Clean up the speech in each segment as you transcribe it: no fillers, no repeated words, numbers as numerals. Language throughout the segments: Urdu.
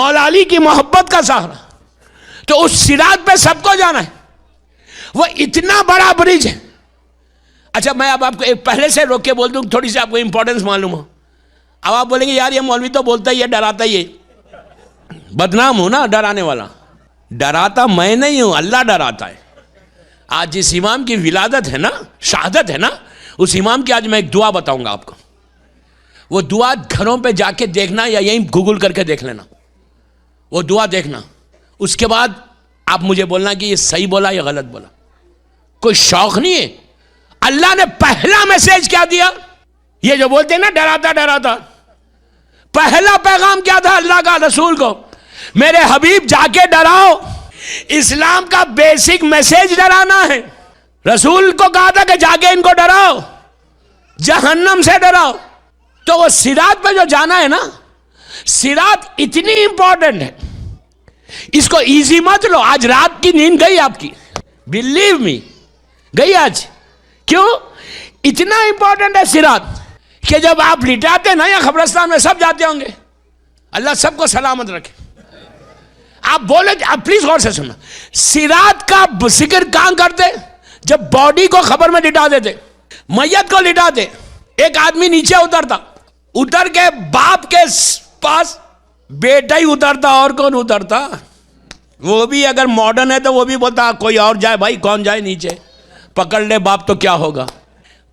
مولا علی کی محبت کا سہارا. تو اس صراط پہ سب کو جانا ہے. وہ اتنا بڑا برج ہے. اچھا میں اب آپ کو ایک پہلے سے روک کے بول دوں, تھوڑی سی آپ کو امپورٹنس معلوم ہو. اب آپ بولیں گے یار یہ مولوی تو بولتا ہی ہے, ڈراتا ہی ہے. بدنام ہوں نا ڈرانے والا. ڈراتا میں نہیں ہوں, اللہ ڈراتا ہے. آج جس امام کی ولادت ہے نا, شہادت ہے نا, اس امام کی آج میں ایک دعا بتاؤں گا آپ کو. وہ دعا گھروں پہ جا کے دیکھنا یا یہیں گوگل کر کے دیکھ لینا. وہ دعا دیکھنا, اس کے بعد آپ مجھے بولنا کہ یہ صحیح بولا یا غلط بولا. کوئی شوق نہیں ہے. اللہ نے پہلا میسج کیا دیا؟ یہ جو بولتے ہیں نا ڈراتا ڈراتا, پہلا پیغام کیا تھا اللہ کا رسول کو؟ میرے حبیب جا کے ڈراؤ. اسلام کا بیسک میسج ڈرانا ہے. رسول کو کہا تھا کہ جا کے ان کو ڈراؤ, جہنم سے ڈراؤ. تو وہ صراط پہ جو جانا ہے نا, صراط اتنی امپورٹنٹ ہے, اس کو ایزی مت لو. آج رات کی نیند گئی آپ کی, بلیو می گئی آج. کیوں؟ اتنا امپورٹنٹ ہے صراط کہ جب آپ لٹاتے نا یا قبرستان میں سب جاتے ہوں گے, اللہ سب کو سلامت رکھے. آپ بولے, آپ پلیز غور سے سننا, صراط کا ذکر کہاں کرتے؟ جب باڈی کو قبر میں لٹا دیتے, میت کو لٹاتے, ایک آدمی نیچے اترتا, اتر کے باپ کے پاس بیٹا ہی اترتا, اور کون اترتا؟ وہ بھی اگر ماڈرن ہے تو وہ بھی بولتا کوئی اور جائے بھائی, کون جائے نیچے, پکڑ لے باپ تو کیا ہوگا.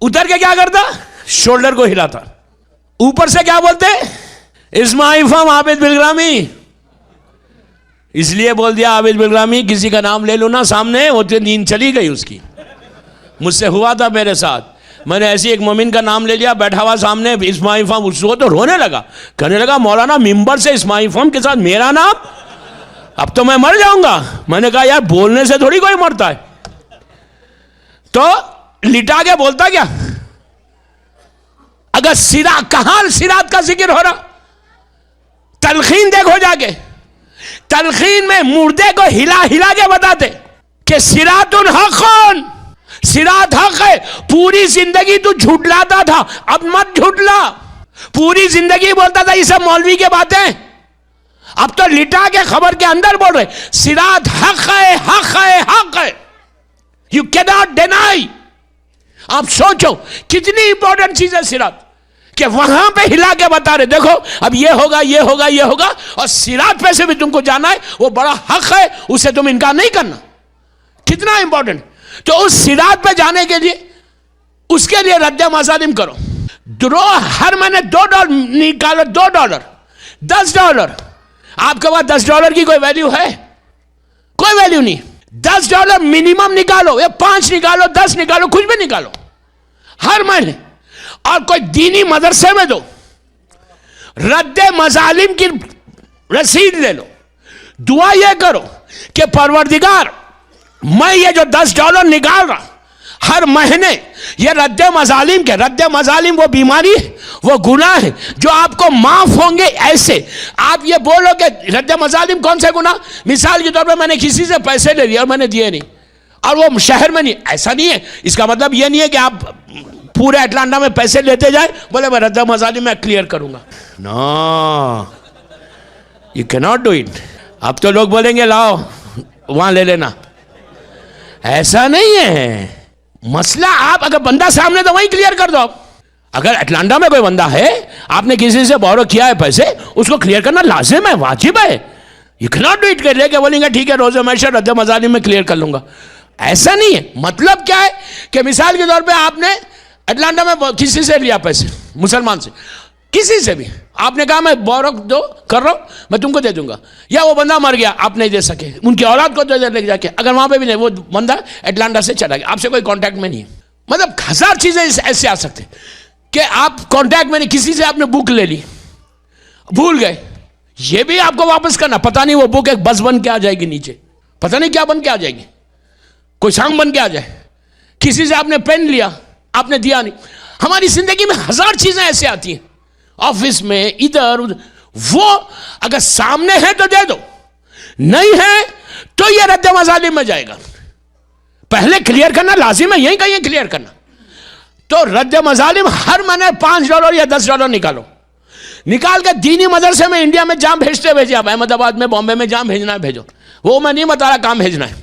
اتر کے کیا کرتا؟ شولڈر کو ہلاتا. اوپر سے کیا بولتے؟ اسماعیل فام عابد بالگرامی. اس لیے بول دیا عابد بالگرامی, کسی کا نام لے لو نا سامنے, وہ تو نیند چلی گئی اس کی. مجھ سے ہوا تھا میرے ساتھ, میں نے ایسی ایک مومن کا نام لے لیا, بیٹھا ہوا سامنے اسماعیل فام, اس کو تو رونے لگا, کہنے لگا مولانا ممبر سے اسماعیل فام کے ساتھ میرا نام, اب تو میں مر جاؤں گا. میں نے کہا یار بولنے سے تھوڑی کوئی مرتا ہے. تو لٹا کے بولتا کیا؟ اگر کہاں صراط کا ذکر ہو رہا, تلخین دیکھو جا کے, تلخین میں مردے کو ہلا ہلا کے بتاتے کہ صراط حق, صراط حق ہے. پوری زندگی تو جھٹلاتا تھا, اب مت جھٹلا. پوری زندگی بولتا تھا یہ سب مولوی کے باتیں, اب تو لٹا کے خبر کے اندر بول رہے صراط حق ہے, حق ہے, حق ہے. You cannot deny. آپ سوچو کتنی امپورٹنٹ چیز ہے صراط, کہ وہاں پہ ہلا کے بتا رہے دیکھو اب یہ ہوگا, یہ ہوگا, یہ ہوگا, اور صراط پہ سے بھی تم کو جانا ہے, وہ بڑا حق ہے, اسے تم انکار نہیں کرنا. کتنا امپورٹنٹ. تو اس صراط پہ جانے کے لیے, اس کے لیے رد مظالم کرو. ہر مہینے $2 نکالو, $2, $10. آپ کے پاس $10 کی کوئی ویلیو ہے؟ کوئی ویلیو نہیں. $10 منیمم نکالو, یا 5 نکالو, 10 نکالو, کچھ بھی نکالو ہر مہینے, اور کوئی دینی مدرسے میں دو. رد مظالم کی رسید لے لو. دعا یہ کرو کہ پروردگار میں یہ جو $10 نکال رہا ہر مہینے, یہ رد مظالم کے, رد مظالم وہ بیماری ہے, وہ گناہ ہے جو آپ کو معاف ہوں گے. ایسے آپ یہ بولو کہ رد مظالم کون سے گناہ؟ مثال کے طور پہ میں نے کسی سے پیسے لے لیے اور میں نے دیے نہیں, اور وہ شہر میں نہیں, ایسا نہیں ہے. اس کا مطلب یہ نہیں ہے کہ آپ پورے اٹلانٹا میں پیسے لیتے جائیں, بولے میں رد مظالم میں کلیئر کروں گا. نو, یو کیناٹ ڈو اٹ. اب تو لوگ بولیں گے لاؤ وہاں لے لینا, ایسا نہیں ہے مسئلہ. آپ اگر بندہ سامنے تو وہیں کلیئر کر دو. آپ اگر اٹلانٹا میں کوئی بندہ ہے, آپ نے کسی سے بورو کیا ہے پیسے, اس کو کلیئر کرنا لازم ہے, واجب ہے. یو کیناٹ ڈو اٹ کر لے کے بولیں گے ٹھیک ہے روز ہمیشہ رد مظالم میں کلیئر کر لوں گا. ایسا نہیں ہے. مطلب کیا ہے کہ مثال کے طور پہ آپ نے اٹلانٹا میں کسی سے لیا پیسے, مسلمان سے, کسی سے بھی, آپ نے کہا میں بورو دو کر رہا ہوں, میں تم کو دے دوں گا, یا وہ بندہ مر گیا آپ نہیں دے سکے, ان کی اولاد کو دے لے جا کے, اگر وہاں پہ بھی نہیں, وہ بندہ اٹلانٹا سے چلا گیا, آپ سے کوئی کانٹیکٹ میں نہیں ہے. مطلب 1000 چیزیں ایسے آ سکتے کہ آپ کانٹیکٹ میں نہیں, کسی سے آپ نے بک لے لی, بھول گئے, یہ بھی آپ کو واپس کرنا. پتہ نہیں وہ بک ایک بس بن کے آ جائے گی نیچے, پتہ نہیں کیا بن کے آ جائے گی, کوئی سانگ بن کے آ جائے. کسی سے آپ نے پین لیا, آپ نے دیا نہیں. ہماری زندگی میں 1000 چیزیں ایسے آتی ہیں, آفس میں, ادھر ادھر. وہ اگر سامنے ہے تو دے دو, نہیں ہے تو یہ رد مظالم میں جائے گا. پہلے کلیئر کرنا لازم ہے, یہیں کہیں کلیئر کرنا. تو رد مظالم ہر مہینے $5 یا $10 نکالو. نکال کے دینی مدرسے میں انڈیا میں جام بھیجتے آپ احمد آباد میں بامبے میں جام بھیجنا ہے بھیجو، وہ میں نہیں بتا رہا کام بھیجنا ہے،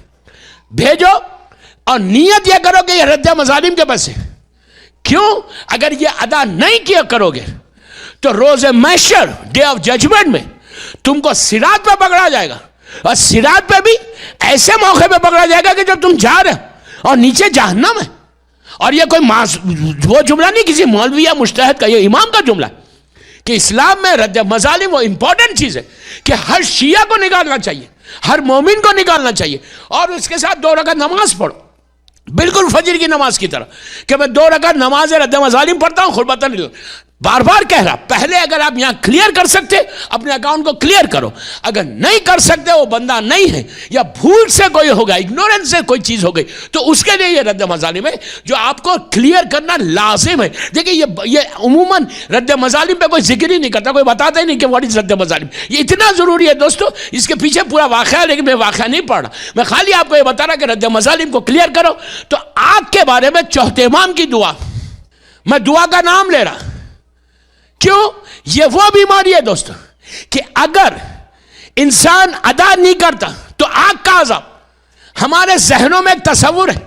بھیجو اور نیت یہ کرو کہ یہ رد مظالم کے پیسے. کیوں؟ اگر یہ ادا نہیں کیا کرو گے تو روز محشر ڈے آف ججمنٹ میں تم کو صراط پہ پکڑا جائے گا، اور صراط پہ بھی ایسے موقع پہ پکڑا جائے گا کہ جب تم جا رہے اور نیچے جہنم ہے. اور یہ کوئی وہ جملہ نہیں کسی مولوی یا مجتہد کا، یہ امام کا جملہ ہے کہ اسلام میں رد مظالم وہ امپورٹنٹ چیز ہے کہ ہر شیعہ کو نکالنا چاہیے، ہر مومن کو نکالنا چاہیے. اور اس کے ساتھ 2 رکعت نماز پڑھو، بالکل فجر کی نماز کی طرح کہ میں 2 رکعت نماز رد مظالم پڑھتا ہوں خلبتاً. بار بار کہہ رہا، پہلے اگر آپ یہاں کلیئر کر سکتے اپنے اکاؤنٹ کو کلیئر کرو. اگر نہیں کر سکتے، وہ بندہ نہیں ہے یا بھول سے کوئی ہوگا، اگنورنس سے کوئی چیز ہو گئی، تو اس کے لیے یہ رد مظالم ہے جو آپ کو کلیئر کرنا لازم ہے. دیکھیں یہ عموماً رد مظالم پہ کوئی ذکر ہی نہیں کرتا، کوئی بتاتا ہی نہیں کہ واٹ از رد مظالم. یہ اتنا ضروری ہے دوستو، اس کے پیچھے پورا واقعہ ہے، لیکن میں واقعہ نہیں پڑھ رہا، میں خالی آپ کو یہ بتا رہا کہ رد مظالم کو کلیئر کرو. تو آگ کے بارے میں چوتھے امام کی دعا، میں دعا کا نام لے رہا. کیوں؟ یہ وہ بیماری ہے دوستو کہ اگر انسان ادا نہیں کرتا تو آگ کا عذاب. ہمارے ذہنوں میں ایک تصور ہے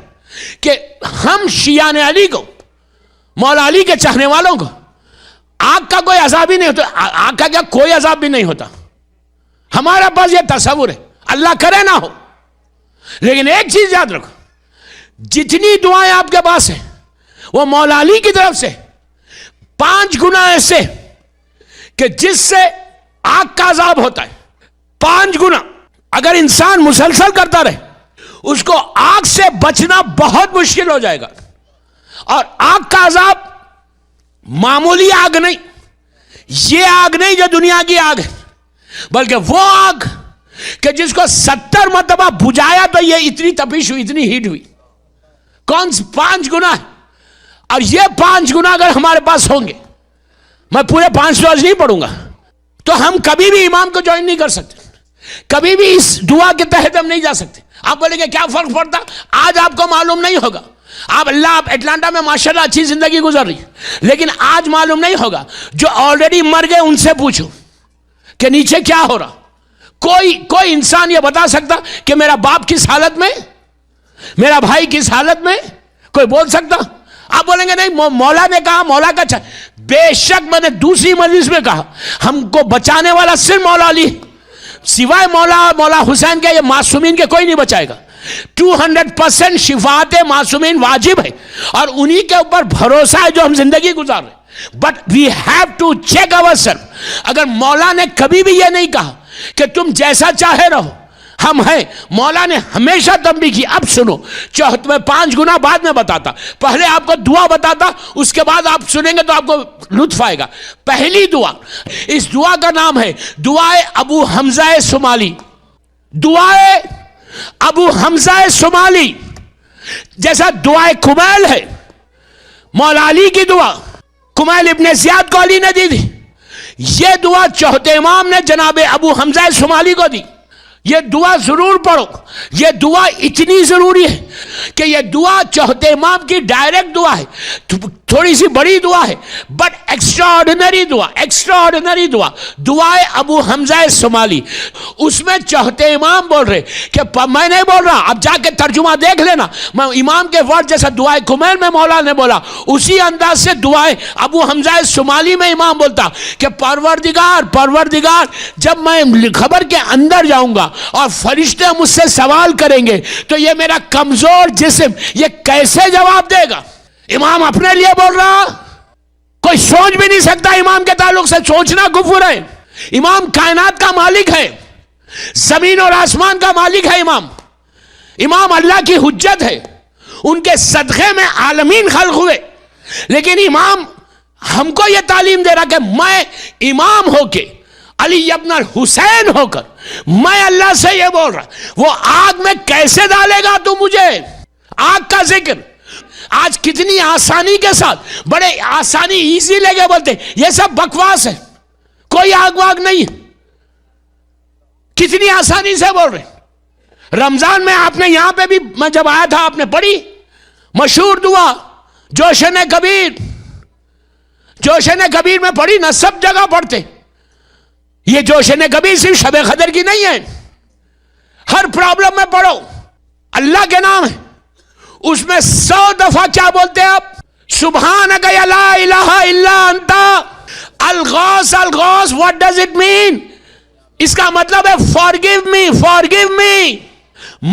کہ ہم شیعان علی کو، مولا علی کے چاہنے والوں کو آگ کا کوئی عذاب ہی نہیں ہوتا. آگ کا کیا کوئی عذاب بھی نہیں ہوتا، ہمارا بس یہ تصور ہے، اللہ کرے نہ ہو. لیکن ایک چیز یاد رکھو، جتنی دعائیں آپ کے پاس ہیں وہ مولا علی کی طرف سے 5 گنا ایسے کہ جس سے آگ کا عذاب ہوتا ہے. 5 گنا اگر انسان مسلسل کرتا رہے اس کو آگ سے بچنا بہت مشکل ہو جائے گا. اور آگ کا عذاب معمولی آگ نہیں، یہ آگ نہیں جو دنیا کی آگ ہے، بلکہ وہ آگ کہ جس کو 70 مرتبہ بجھایا تو یہ اتنی تپش ہوئی، اتنی ہیٹ ہوئی. کون 5 گنا ہے؟ اور یہ 5 گنا اگر ہمارے پاس ہوں گے، میں پورے 5 روز نہیں پڑھوں گا، تو ہم کبھی بھی امام کو جوائن نہیں کر سکتے، کبھی بھی اس دعا کے تحت ہم نہیں جا سکتے. آپ بولیں گے کیا فرق پڑتا؟ آج آپ کو معلوم نہیں ہوگا، آپ اٹلانٹا میں ماشاءاللہ اچھی زندگی گزر رہی ہے، لیکن آج معلوم نہیں ہوگا. جو آلریڈی مر گئے ان سے پوچھو کہ نیچے کیا ہو رہا. کوئی انسان یہ بتا سکتا کہ میرا باپ کس حالت میں، میرا بھائی کس حالت میں؟ کوئی بول سکتا؟ آپ بولیں گے نہیں مولا نے کہا، مولا کا اچھا. بے شک میں نے دوسری مجلس میں کہا ہم کو بچانے والا صرف مولا علی، سوائے مولا حسین کے یہ معصومین کے کوئی نہیں بچائے گا. 200% شفاعت معصومین واجب ہے اور انہی کے اوپر بھروسہ ہے جو ہم زندگی گزار رہے ہیں. But we have to check over self. اگر مولا نے کبھی بھی یہ نہیں کہا کہ تم جیسا چاہے رہو، ہم ہیں، مولا نے ہمیشہ تنبیہ کی. اب سنو، میں 5 گنا بعد میں بتاتا، پہلے آپ کو دعا بتاتا، اس کے بعد آپ سنیں گے تو آپ کو لطف آئے گا. پہلی دعا، اس دعا کا نام ہے دعائے ابو حمزہ سمالی. دعائے ابو حمزہ سمالی جیسا دعائے کمیل ہے، مولا علی کی دعا کمیل ابن زیاد کو علی نے دی تھی، یہ دعا چوتھے امام نے جناب ابو حمزہ سمالی کو دی. یہ دعا ضرور پڑھو. یہ دعا اتنی ضروری ہے کہ یہ دعا چوتھے امام کی ڈائریکٹ دعا ہے، تھوڑی سی بڑی دعا ہے بٹ ایکسٹراڈنری دعا، دعائے ابو حمزہ سمالی. اس میں چوتھے امام بول رہے کہ میں نہیں بول رہا، اب جا کے ترجمہ دیکھ لینا، میں امام کے ورڈ جیسا دعائے کمیل میں مولا نے بولا اسی انداز سے دعائے ابو حمزہ سمالی میں امام بولتا کہ پروردگار جب میں خبر کے اندر جاؤں گا اور فرشتے مجھ سے سوال کریں گے تو یہ میرا کمزور جسم یہ کیسے جواب دے گا. امام اپنے لیے بول رہا، کوئی سوچ بھی نہیں سکتا امام کے تعلق سے، سوچنا کفر ہے. امام کائنات کا مالک ہے، زمین اور آسمان کا مالک ہے. امام اللہ کی حجت ہے، ان کے صدقے میں عالمین خلق ہوئے. لیکن امام ہم کو یہ تعلیم دے رہا کہ میں امام ہو کے، علی ابن الحسین ہو کر میں اللہ سے یہ بول رہا، وہ آگ میں کیسے ڈالے گا تو مجھے؟ آگ کا ذکر آج کتنی آسانی کے ساتھ، بڑے آسانی ایزی لے کے بولتے یہ سب بکواس ہے، کوئی آگ واگ نہیں، کتنی آسانی سے بول رہے. رمضان میں آپ نے یہاں پہ بھی، میں جب آیا تھا آپ نے پڑھی مشہور دعا جوشن کبیر، جوشن کبیر میں پڑھی نہ، سب جگہ پڑھتے. یہ جوشن کبیر صرف شب قدر کی نہیں ہے، ہر پرابلم میں پڑھو. اللہ کے نام ہے، اس میں 100 دفعہ کیا بولتے ہیں آپ؟ سبحانک یا لا الہ الا انت الغوث. الغوث what does it mean؟ اس کا مطلب ہے forgive me, forgive me،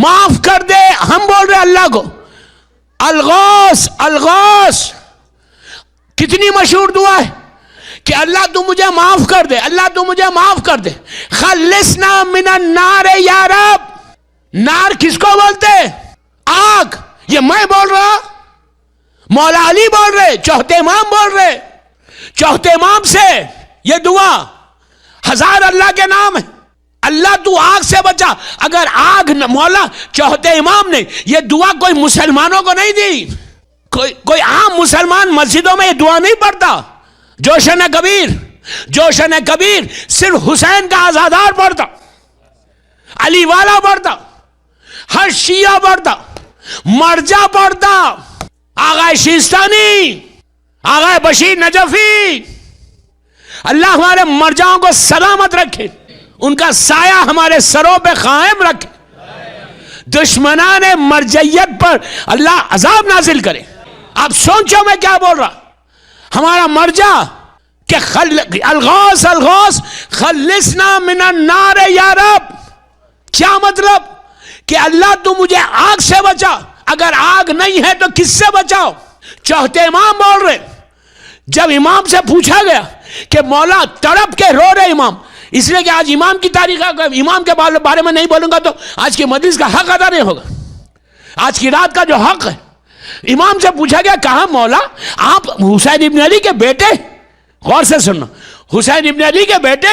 معاف کر دے. ہم بول رہے اللہ کو الغوث، الغوث. کتنی مشہور دعا ہے کہ اللہ تو مجھے معاف کر دے، اللہ تو مجھے معاف کر دے. خلصنا من النار یا رب. نار کس کو بولتے؟ آگ. یہ میں بول رہا، مولا علی بول رہے، چوتھے امام بول رہے. چوتھے امام سے یہ دعا، ہزار اللہ کے نام ہے. اللہ تو آگ سے بچا. اگر آگ مولا چوتھے امام نے یہ دعا کوئی مسلمانوں کو نہیں دی، کوئی عام مسلمان مسجدوں میں یہ دعا نہیں پڑھتا. جوشن کبیر، جوشن کبیر صرف حسین کا آزادار پڑھتا، علی والا پڑھتا، ہر شیعہ پڑھتا، مرجع پڑھتا، آغا شیستانی، آغا بشیر نجفی. اللہ ہمارے مرجعوں کو سلامت رکھے، ان کا سایہ ہمارے سروں پہ قائم رکھے. دشمنان مرجعیت پر اللہ عذاب نازل کرے. آپ سوچو میں کیا بول رہا. ہمارا مرجع کہ الغوث، الغوث خلصنا من النار یا رب. کیا مطلب؟ کہ اللہ تو مجھے آگ سے بچا. اگر آگ نہیں ہے تو کس سے بچاؤ؟ چوتھے امام بول رہے. جب امام سے پوچھا گیا کہ مولا تڑپ کے رو رہے امام، اس لیے کہ آج امام کی تاریخ، امام کے بارے میں نہیں بولوں گا تو آج کی مجلس کا حق ادا نہیں ہوگا. آج کی رات کا جو حق ہے، امام سے پوچھا گیا، کہا مولا آپ حسین ابن علی کے بیٹے، غور سے سننا، حسین ابن علی کے بیٹے،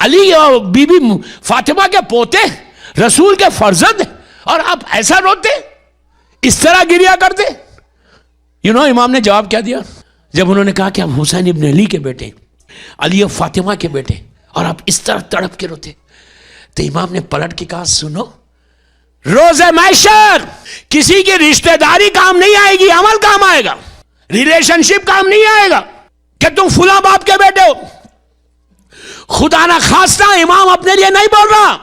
علی اور بی بی فاطمہ کے پوتے، رسول کے فرزند، اور آپ ایسا روتے، اس طرح گریا کرتے. امام نے جواب کیا دیا جب انہوں نے کہا کہ آپ حسین ابن علی کے بیٹے، علی اور فاطمہ کے بیٹے، اور آپ اس طرح تڑپ کے روتے. تو امام نے پلٹ کے کہا، سنو، روز محشر کسی کی رشتہ داری کام نہیں آئے گی، عمل کام آئے گا. ریلیشن شپ کام نہیں آئے گا کہ تم فلاں باپ کے بیٹے ہو. خدا نہ خواستہ امام اپنے لیے نہیں بول رہا،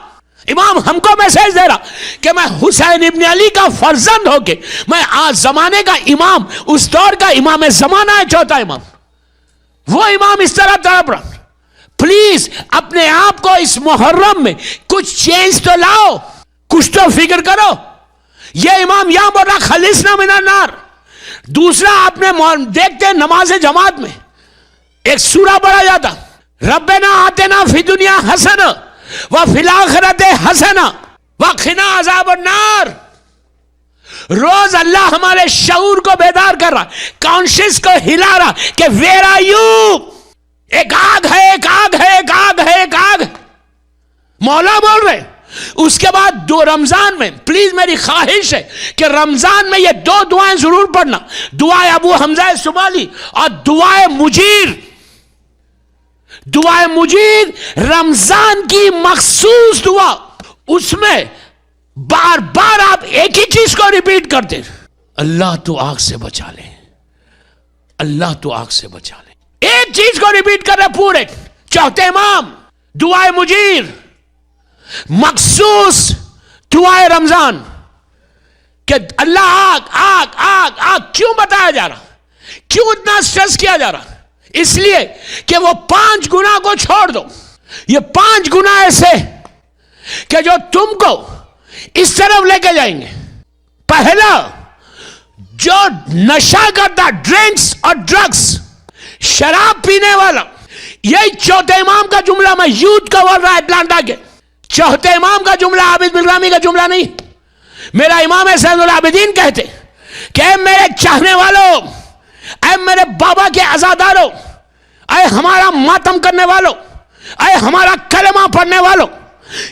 امام ہم کو میسج دے رہا کہ میں حسین ابن علی کا فرزند ہو کے، میں آج زمانے کا امام، اس دور کا امام زمانہ ہے، چوتھا امام، وہ امام اس طرح تڑپ رہا. پلیز اپنے آپ کو اس محرم میں کچھ چینج تو لاؤ، کچھ تو فکر کرو. یہ امام یہاں بول رہا خلصنا من النار. دوسرا آپ نے دیکھتے نماز جماعت میں ایک سورہ پڑھا جاتا، ربنا آتنا فی دنیا حسنہ وفی الآخرۃ حسنہ وقنا عذاب النار. روز اللہ ہمارے شعور کو بیدار کر رہا، کانشیس کو ہلا رہا کہ ویئر آر یو. ایک آگ ہے، ایک آگ ہے، ایک آگ ہے، ایک آگ. مولا بول رہے. اس کے بعد دو رمضان میں پلیز میری خواہش ہے کہ رمضان میں یہ دو دعائیں ضرور پڑھنا، دعائے ابو حمزہ سمالی اور دعائے مجیر. دعائے مجیر رمضان کی مخصوص دعا، اس میں بار بار آپ ایک ہی چیز کو ریپیٹ کرتے، اللہ تو آگ سے بچا لے، اللہ تو آگ سے بچا لے. ایک چیز کو ریپیٹ کر رہے پورے. چوتھے امام دعائے مجیر، مخصوص دعائے رمضان کہ اللہ آگ آگ آگ آگ. کیوں بتایا جا رہا، کیوں اتنا سٹریس کیا جا رہا؟ اس لیے کہ وہ 5 گناہ کو چھوڑ دو. یہ 5 گناہ ایسے کہ جو تم کو اس طرف لے کے جائیں گے. پہلا، جو نشہ کرتا، ڈرنکس اور ڈرگس، شراب پینے والا. یہی چوتھے امام کا جملہ میں یوتھ کا بول رہا ہے اٹلانٹا کے. چوتھے امام کا جملہ عابد بلرامی کا جملہ نہیں. میرا امام سید العابدین کہتے کہ اے میرے چاہنے والوں، اے میرے بابا کے عزاداروں، اے ہمارا ماتم کرنے والوں، اے ہمارا کلمہ پڑھنے والوں،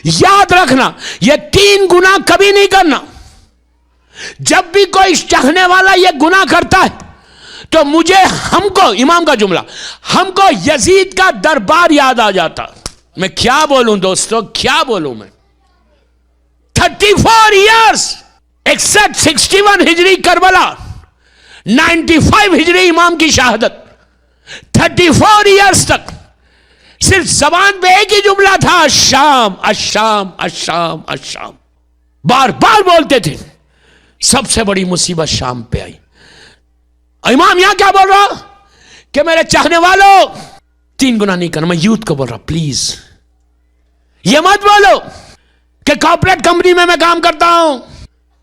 یاد رکھنا یہ 3 گناہ کبھی نہیں کرنا. جب بھی کوئی چاہنے والا یہ گناہ کرتا ہے تو مجھے، ہم کو، امام کا جملہ، ہم کو یزید کا دربار یاد آ جاتا. میں کیا بولوں دوستو، کیا بولوں میں. 34 ایئرس ایکسپٹ 61 ہجری کربلا، 95 ہجری امام کی شہادت. 34 ایئرس تک صرف زبان پہ ایک ہی جملہ تھا، الشام الشام الشام الشام، بار بار بولتے تھے. سب سے بڑی مصیبت شام پہ آئی. امام یہاں کیا بول رہا کہ میرے چاہنے والوں 3 گنا نہیں کرنا. میں یوتھ کو بول رہا پلیز یہ مت بولو کہ کارپوریٹ کمپنی میں کام کرتا ہوں،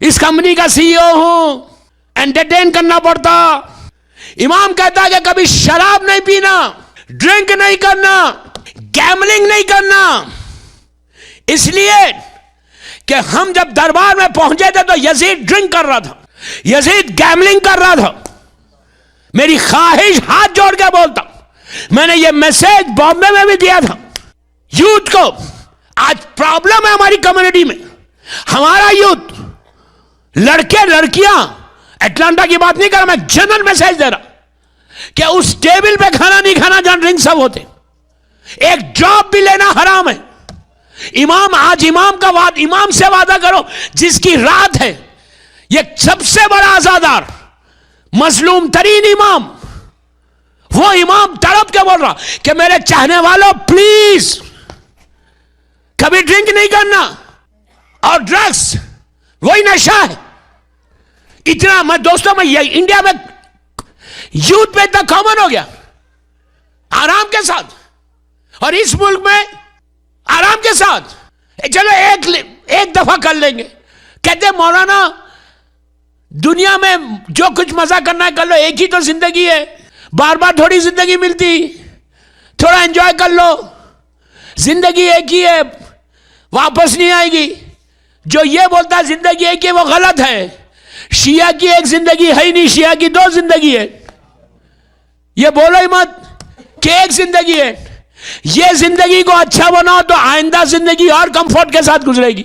اس کمپنی کا سی ای او ہوں، انٹرٹین کرنا پڑتا. امام کہتا ہے کہ کبھی شراب نہیں پینا، ڈرنک نہیں کرنا، گیملنگ نہیں کرنا. اس لیے کہ ہم جب دربار میں پہنچے تھے تو یزید ڈرنک کر رہا تھا، یزید گیملنگ کر رہا تھا. میری خواہش ہاتھ جوڑ کے بولتا، میں نے یہ میسج بامبے میں بھی دیا تھا یوتھ کو. آج پرابلم ہے ہماری کمیونٹی میں. ہمارا یوتھ، لڑکے لڑکیاں، اٹلانٹا کی بات نہیں کر رہا میں، جنرل میسج دے رہا کہ اس ٹیبل پہ کھانا نہیں کھانا جہاں ڈرنک سب ہوتے. ایک ڈراپ بھی لینا حرام ہے. امام آج امام سے وعدہ کرو جس کی رات ہے، یہ سب سے بڑا عزادار، مظلوم ترین امام، وہ امام تڑپ کے بول رہا کہ میرے چاہنے والوں پلیز کبھی ڈرنک نہیں کرنا. اور ڈرگس وہی نشہ ہے. اتنا میں دوستوں میں انڈیا میں یوتھ پہ اتنا کامن ہو گیا آرام کے ساتھ، اور اس ملک میں آرام کے ساتھ چلو ایک دفعہ کر لیں گے. کہتے ہیں مولانا دنیا میں جو کچھ مزہ کرنا ہے کر لو، ایک ہی تو زندگی ہے، بار بار تھوڑی زندگی ملتی، تھوڑا انجوائے کر لو، زندگی ایک ہی ہے واپس نہیں آئے گی. جو یہ بولتا ہے زندگی ایک ہی وہ غلط ہے. شیعہ کی ایک زندگی ہے ہی نہیں، شیعہ کی 2 زندگی ہے. یہ بولو ہی مت کہ ایک زندگی ہے. یہ زندگی کو اچھا بناؤ تو آئندہ زندگی اور کمفورٹ کے ساتھ گزرے گی.